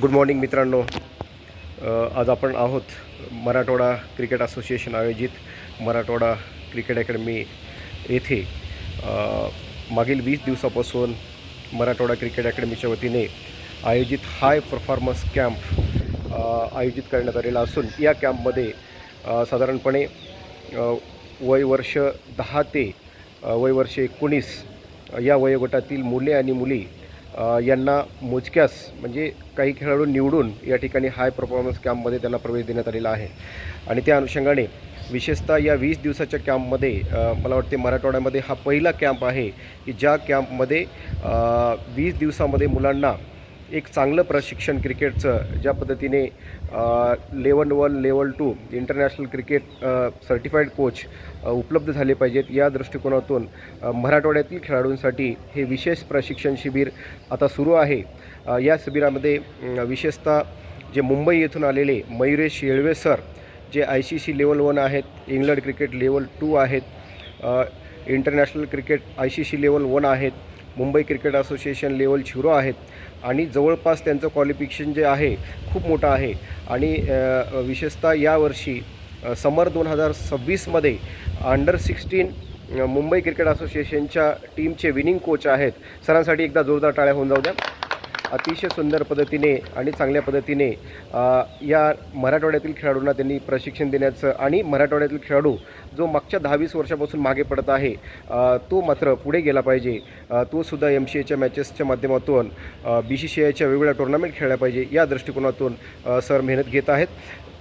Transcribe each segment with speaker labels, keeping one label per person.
Speaker 1: Good morning मित्रांनो. आज आपण आहोत मराठवाडा क्रिकेट असोसिएशन आयोजित मराठवाडा क्रिकेट अकॅडमी येथे. मागील 20 दिवसापासून मराठवाडा क्रिकेट अकॅडमीच्या वतीने आयोजित हाय परफॉर्मन्स कॅम्प आयोजित करण्यात आलेला असून या कॅम्पमध्ये साधारणपणे वय वर्ष 10 ते वय वर्ष 19 या वयोगटातील मुले आणि मुली यांना मोजक्यास म्हणजे काही खेळाडू निवडून या ठिकाणी हाय परफॉर्मन्स कॅम्पमध्ये त्यांना प्रवेश देण्यात आलेला आहे. आणि त्या अनुषंगाने विशेषतः या 20 दिवसाच्या कॅम्पमध्ये मला वाटते मराठवाड्यामध्ये हा पहिला कॅम्प आहे की ज्या कॅम्पमध्ये 20 दिवसामध्ये मुलांना एक चांगलं प्रशिक्षण क्रिकेटचं ज्या पद्धतीने level 1 level 2 international cricket certified coach उपलब्ध झाले पाहिजेत या दृष्टिकोनातून मराठवाड्यातील खेळाडूंसाठी हे विशेष प्रशिक्षण शिबिर आता सुरू आहे. या शिबिरामध्ये विशेषतः जे मुंबई येथून आलेले मयुरेश येळवे सर जे ICC लेवल 1 आहेत, इंग्लंड क्रिकेट लेवल 2 आहेत, इंटरनॅशनल क्रिकेट ICC लेवल 1 आहेत, मुंबई क्रिकेट असोसिएशन लेवल 0 आहेत आणि जवळपास त्यांचं क्वालिफिकेशन जे आहे खूप मोठं आहे. आणि विशेषतः यावर्षी समर 2026मध्ये अंडर 16 मुंबई क्रिकेट असोसिएशनच्या टीमचे विनिंग कोच आहेत. सरांसाठी एकदा जोरदार टाळ्या होऊन जाऊ द्या. अतिशय सुंदर पद्धतीने आणि चांगल्या पद्धतीने या मराठवाड्यातील खेळाडूंना त्यांनी प्रशिक्षण देण्याचं आणि मराठवाड्यातील खेळाडू जो मागच्या 10-20 वर्षापासून मागे पडत आहे तो मात्र पुढे गेला पाहिजे. तो सुद्धा MCAच्या मॅचेसच्या माध्यमातून BCCIच्या वेगवेगळ्या टुर्नामेंट खेळल्या पाहिजे या दृष्टिकोनातून सर मेहनत घेत आहेत.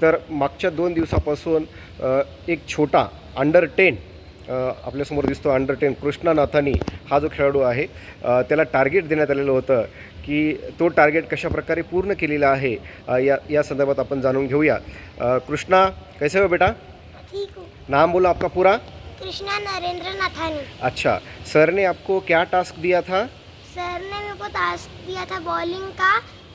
Speaker 1: तर मागच्या 2 दिवसापासून एक छोटा अंडर 10 आपल्यासमोर दिसतो अंडर 10 कृष्णा नाथानी हा जो खेळाडू आहे त्याला टार्गेट देण्यात आलेलं होतं की तो टार्गेट कशाप्रकारे पूर्ण केलेला आहे या संदर्भात आपण जाणून घेऊया. कृष्णा कैसे हो बेटा?
Speaker 2: ठीक हूँ।
Speaker 1: नाम बोला आपका पूरा?
Speaker 2: कृष्णा नरेंद्र नाथानी।
Speaker 1: अच्छा, सर ने आपको क्या टास्क दिया था?
Speaker 2: सर ने मेरे को टास्क दिया था बॉलिंग का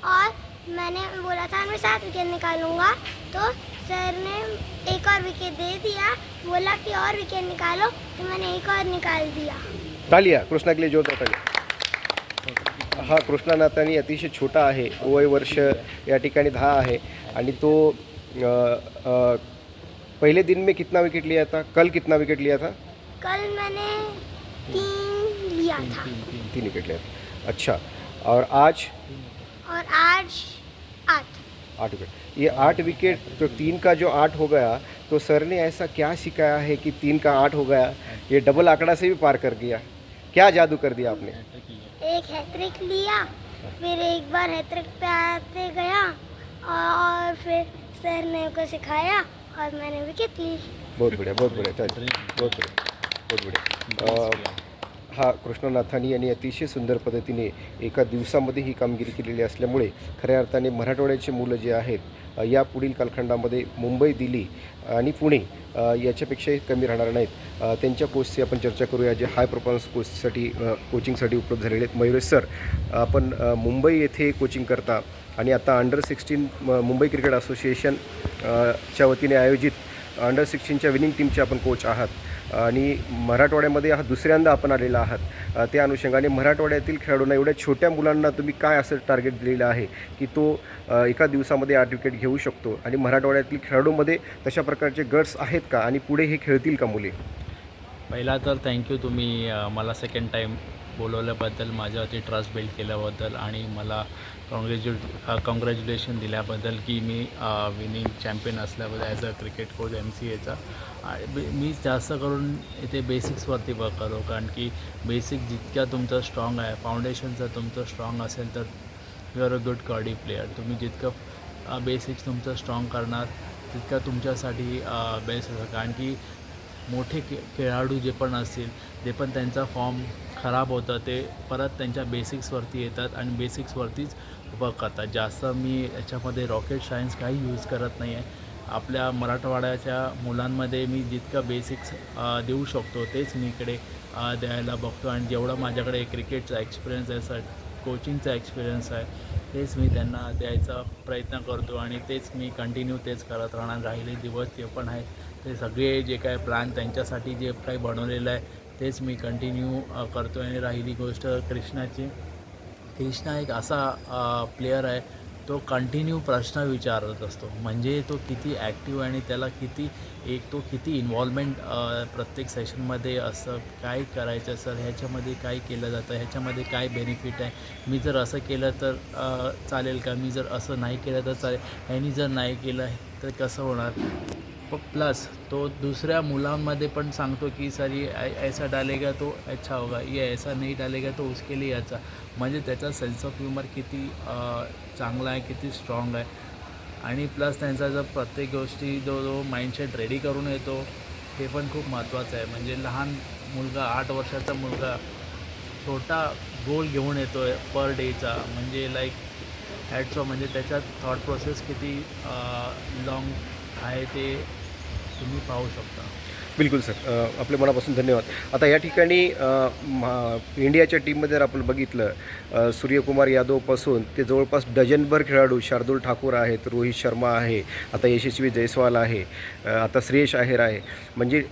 Speaker 2: और मैंने बोला था मैं 7 विकेट निकालूंगा, तो सर ने एक और विकेट दे दिया, बोला कि और विकेट निकालो, तो मैंने एक और निकाल दिया।
Speaker 1: तालिया कृष्णा के लिए जोरदार तालिया. हा कृष्णा नाथानी अतिशय छोटा आहे, वय वर्ष या ठिकाणी 10 आहे आणि तो पहले दिन में कितना विकेट लिया था? कल कितना विकेट लिया था?
Speaker 2: कल मैंने 3 लिया था
Speaker 1: 3 विकेट लिया था. अच्छा, और आज?
Speaker 2: और आज 8
Speaker 1: विकेट. ये 8 विकेट, तो 3 का जो 8 हो गया, तो सर ने ऐसा क्या सिखाया है कि 3 का 8 हो गया? ये डबल आंकड़ा से भी पार कर गया. क्या जादू कर दिया आपने?
Speaker 2: एक हैट्रिक लिया, फिर एक बार हैट्रिक पे आते गया और फिर सर ने को सिखाया और मैंने विकेट ली.
Speaker 1: बहुत बढ़िया, बहुत बढ़िया, बहुत बढ़िया, बहुत बढ़िया. हा कृष्णा नाथानी यांनी अतिशय सुंदर पद्धतीने एका दिवसामध्ये ही कामगिरी केलेली असल्यामुळे खऱ्या अर्थाने मराठवाड्याची मुलं जे आहेत या पुढील कालखंडामध्ये मुंबई, दिल्ली आणि पुणे याच्यापेक्षाही कमी राहणार नाहीत. त्यांच्या कोचची आपण चर्चा करूया जे हाय परफॉर्मन्स कोचिंगसाठी उपलब्ध झालेले आहेत. मयुरेश सर, आपण मुंबई येथे कोचिंग करता आणि आता अंडर 16 मुंबई क्रिकेट असोसिएशन च्या वतीने आयोजित अंडर 16च्या विनिंग टीमचे आपण कोच आहात आणि मराठवाड्यामध्ये हा दुसऱ्यांदा आपण आलेला आहात. त्या अनुषंगाने मराठवाड्यातील खेळाडूंना एवढ्या छोट्या मुलांना तुम्ही काय असं टार्गेट दिलेलं आहे की तो एका दिवसामध्ये 8 विकेट घेऊ शकतो आणि मराठवाड्यातील खेळाडूंमध्ये तशा प्रकारचे गट्स आहेत का आणि पुढे हे खेळतील का मुले?
Speaker 3: पहिला तर थँक्यू तुम्ही मला सेकंड टाईम बोलवल्याबद्दल, माझ्यावरती ट्रस्ट बिल्ड केल्याबद्दल आणि मला कॉंग्रॅच्युलेशन दिल्याबद्दल की मी विनिंग चॅम्पियन असल्याबद्दल ॲज अ क्रिकेट कोच MCAचा. मी जास्त करून इथे बेसिक्सवरती वर्क करतो, कारण की बेसिक जितक्या तुमचं स्ट्रॉंग आहे, फाउंडेशनचं तुमचं स्ट्रॉंग असेल तर you are a good kabaddi player. तुम्ही जितकं बेसिक्स तुमचं स्ट्रॉंग करणार तितकं तुमच्यासाठी बेस्ट होतं, कारण की मोठे खेळाडू जे पण असतील जे पण त्यांचा फॉर्म खराब होतं ते परत त्यांच्या बेसिक्सवरती येतात आणि बेसिक्सवरतीच वर्क करतात. जास्त मी याच्यामध्ये रॉकेट सायन्स काही यूज करत नाही आहे. आपल्या मराठवाड्याच्या मुलांमध्ये मी जितकं बेसिक्स देऊ शकतो तेच मी इकडे द्यायला बघतो आणि जेवढं माझ्याकडे क्रिकेटचा एक्सपिरियन्स आहे, कोचिंगचा एक्सपिरियन्स आहे, तेच मी त्यांना द्यायचा प्रयत्न करतो आणि तेच मी कंटिन्यू तेच करत राहणार. राहिले दिवस जे पण आहे ते सगळे जे काय प्लॅन त्यांच्यासाठी जे काही बनवलेलं आहे तेच मी कंटिन्यू करतो. आणि राहिली गोष्ट कृष्णाची, कृष्णा एक असा प्लेयर आहे तो कंटिन्यू प्रश्न विचारत असतो. म्हणजे तो किती ॲक्टिव्ह आणि त्याला किती इन्व्हॉल्वमेंट प्रत्येक सेशनमध्ये असं काय करायचं सर, ह्याच्यामध्ये काय केलं जातं, ह्याच्यामध्ये काय बेनिफिट आहे, मी जर असं केलं तर चालेल का, मी जर असं नाही केलं तर चालेल, ह्यानी जर नाही केलं तर कसं होणार. प्लस तो दुसऱ्या मुलांमध्ये पण सांगतो की सर ये ऐसा डालेगा तो अच्छा होगा, ये ऐसा नहीं डालेगा तो उसके लिए अच्छा. म्हणजे त्याचा सेन्स ऑफ ह्युमर किती चांगला आहे, किती स्ट्रॉंग आहे. आणि प्लस त्यांचा जर प्रत्येक गोष्टी जो माइंडसेट रेडी करून येतो ते पण खूप महत्त्वाचं आहे. म्हणजे लहान मुलगा 8 वर्षाचा मुलगा छोटा गोल घेऊन येतो आहे पर डेचा, म्हणजे लाईक हॅट्स ऑफ. म्हणजे त्याच्यात थॉट प्रोसेस किती लाँग आहे ते तुम्ही पाहू शकता.
Speaker 1: बिलकुल सर, आपल्या मनापासून धन्यवाद. आता या ठिकाणी इंडियाच्या टीममध्ये जर आपण बघितलं, सूर्यकुमार यादवपासून ते जवळपास डझनभर खेळाडू, शार्दूल ठाकूर आहेत, रोहित शर्मा आहे, आता यशस्वी जयस्वाल आहे, आता श्रेयस अय्यर आहे. म्हणजे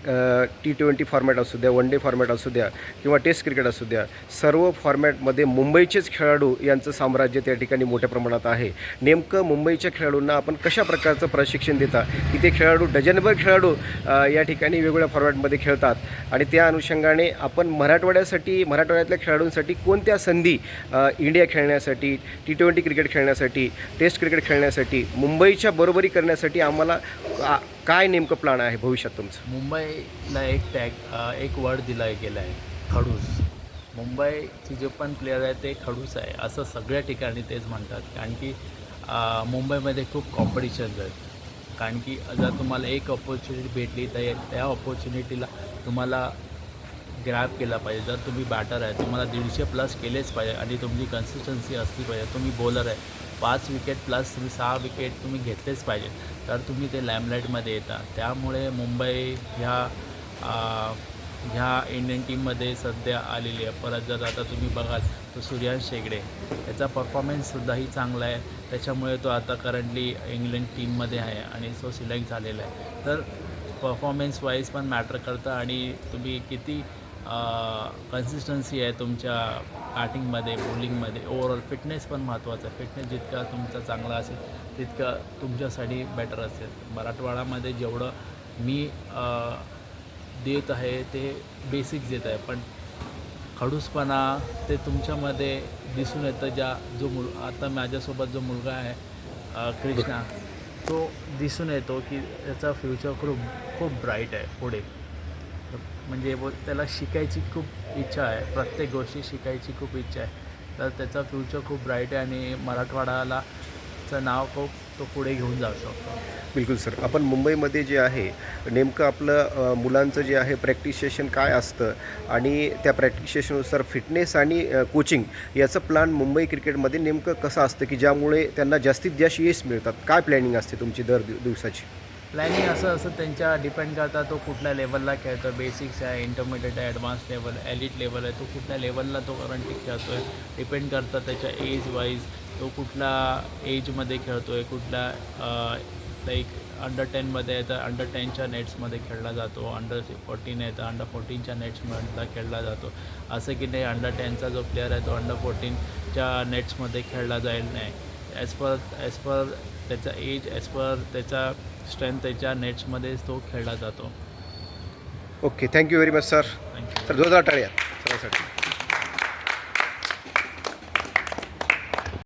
Speaker 1: T20 फॉर्मॅट असू द्या, वन डे फॉर्मॅट असू द्या किंवा टेस्ट क्रिकेट असू द्या, सर्व फॉर्मॅटमध्ये मुंबईचेच खेळाडू यांचं साम्राज्य त्या ठिकाणी मोठ्या प्रमाणात आहे. नेमकं मुंबईच्या खेळाडूंना आपण कशा प्रकारचं प्रशिक्षण देता की ते खेळाडू डझनभर खेळाडू या ठिकाणी वेगवेगळ्या फॉर्मॅटमध्ये खेळतात, आणि त्या अनुषंगाने आपण मराठवाड्यातल्या खेळाडूंसाठी कोणत्या संधी इंडिया खेळण्यासाठी, T20 क्रिकेट खेळण्यासाठी, टेस्ट क्रिकेट खेळण्यासाठी, मुंबईच्या बरोबरी करण्यासाठी आम्हाला काय नेमकं प्लॅन आहे भविष्यात तुमचं?
Speaker 3: मुंबईला एक वर्ड दिला गेला आहे, खडूस. मुंबईचे जे पण प्लेयर आहेत ते खडूस आहे असं सगळ्या ठिकाणी तेच म्हणतात. कारण की मुंबईमध्ये खूप कॉम्पिटिशन्स आहेत. कारण की जर तुम्हाला एक ऑपॉर्च्युनिटी भेटली तर त्या ऑपॉर्च्युनिटीला तुम्हाला ग्रॅब केला पाहिजे. जर तुम्ही बॅटर आहे तुम्हाला 150+ केलेच पाहिजे आणि तुमची कन्सिस्टन्सी असली पाहिजे. तुम्ही बॉलर आहे 5 विकेट प्लस तुम्ही 6 विकेट तुम्ही घेतलेच पाहिजे, तर तुम्ही ते लॅमलाईटमध्ये येता. त्यामुळे मुंबई ह्या इंडियन टीममध्ये सध्या आलेली आहे. परत जर आता तुम्ही बघाल तर सूर्यांश शेगडे त्याचा परफॉर्मन्ससुद्धाही चांगला आहे, त्याच्यामुळे तो आता करंटली इंग्लंड टीममध्ये आहे आणि तो सिलेक्ट झालेला आहे. तर परफॉर्मन्स वाईज पण मॅटर करतं आणि तुम्ही किती कन्सिस्टन्सी आहे तुमच्या बॅटिंगमध्ये, बॉलिंगमध्ये. ओव्हरऑल फिटनेस पण महत्त्वाचं आहे. फिटनेस जितका तुमचा चांगला असेल तितकं तुमच्यासाठी बेटर असेल. मराठवाड्यामध्ये जेवढं मी देत आहे ते बेसिक्स देत आहे, पण खडूसपणा ते तुमच्यामध्ये दिसून येतं. आता माझ्यासोबत जो मुलगा आहे कृष्णा, तो दिसून येतो की त्याचा फ्युचर खूप ब्राईट आहे पुढे. म्हणजे त्याला शिकायची खूप इच्छा आहे, प्रत्येक गोष्टी शिकायची खूप इच्छा आहे. तर त्याचा फ्युचर खूप ब्राईट आहे आणि मराठवाड्याचं नाव खूप तो पुढे घेऊन जाऊ शकतो.
Speaker 1: बिलकुल सर, आपण मुंबईमध्ये जे आहे नेमकं आपलं मुलांचं जे आहे प्रॅक्टिस सेशन काय असतं आणि त्या प्रॅक्टिस सेशननुसार फिटनेस आणि कोचिंग याचं प्लॅन मुंबई क्रिकेटमध्ये नेमकं कसं असतं की ज्यामुळे त्यांना जास्तीत जास्त यश मिळतात? काय प्लॅनिंग असते तुमची दर दिवसाची?
Speaker 3: प्लॅनिंग असं त्यांच्या डिपेंड करता तो कुठल्या लेवलला खेळतो. बेसिक्स आहे, इंटरमिडिएट आहे, ॲडव्हान्स लेवल, एलिट लेवल आहे, तो कुठल्या लेवलला तो करंटली खेळतो आहे डिपेंड करतं त्याच्या एज वाईज. तो कुठल्या एजमध्ये खेळतो आहे, कुठल्या लाईक अंडर 10मध्ये आहे तर अंडर 10च्या नेट्समध्ये खेळला जातो, अंडर 14 आहे तर अंडर 14च्या नेट्समधला खेळला जातो. असं की नाही अंडर 10चा जो प्लेअर आहे तो अंडर 14च्या नेट्समध्ये खेळला जाईल नाही. ॲज पर त्याचा एज, ॲज पर त्याचा स्ट्रेंथ त्याच्या नेट्समध्येच तो खेळला जातो.
Speaker 1: Okay, thank you very much sir.
Speaker 3: Thank you.
Speaker 1: तर जोरदार टाळ्या सरांसाठी.